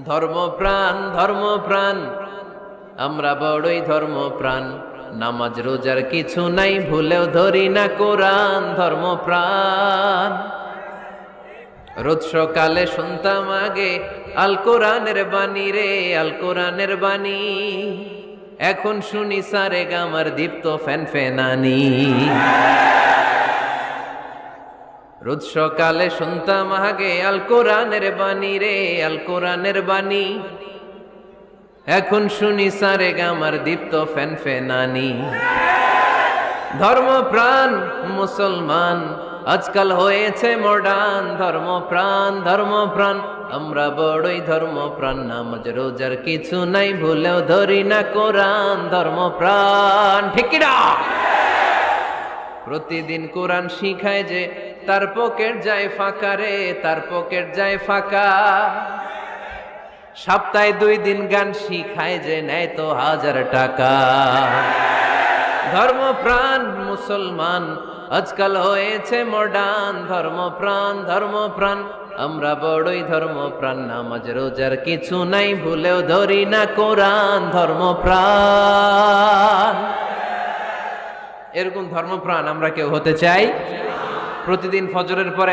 ধর্মপ্রাণ ধর্মপ্রাণ আমরা বড়ই ধর্মপ্রাণ। নামাজ রোজার কিছু নাই, ভুলেও ধরি না কোরআন। ধর্মপ্রাণ রোজ সকালে শুনতাম আগে আল কোরআনের বাণী রে, আল কোরআনের বাণী। এখন শুনি সারে গামার দীপ্ত ফ্যান ফেনানি। রোজ সকালে শুনতাম আগে আল কোরআনের বাণী রে, আল কোরআনের বাণী। এখন শুনি সারে গামার দীপ্ত ফ্যান ফেনানি। ধর্মপ্রাণ মুসলমান আজকাল হয়েছে মডার্ন। ধর্মপ্রাণ ধর্মপ্রাণ আমরা বড়ই ধর্মপ্রাণ। নামাজ রোজার কিছু নাই, ভুলেও ধরি না কোরআন। ধর্মপ্রাণ ঠিক কি না? প্রতিদিন কোরআন শিখায় যে তার পকেট যায় ফাঁকা রে, তার পকেট যায় ফাঁকা। সপ্তাহে 2 দিন গান শিখায় যে নেয় তো 1000 টাকা। ধর্মপ্রাণ মুসলমান আজকাল হয়েছে মডার্ন। ধর্মপ্রাণ ধর্মপ্রাণ আমরা বড়ই ধর্মপ্রাণ। নামাজ রোজার কিছু নাই, ভুলেও ধরি না কোরআন। ধর্মপ্রাণ এরকম ধর্মপ্রাণ আমরা কেউ হতে চাই। প্রতিদিন ফজরের পরে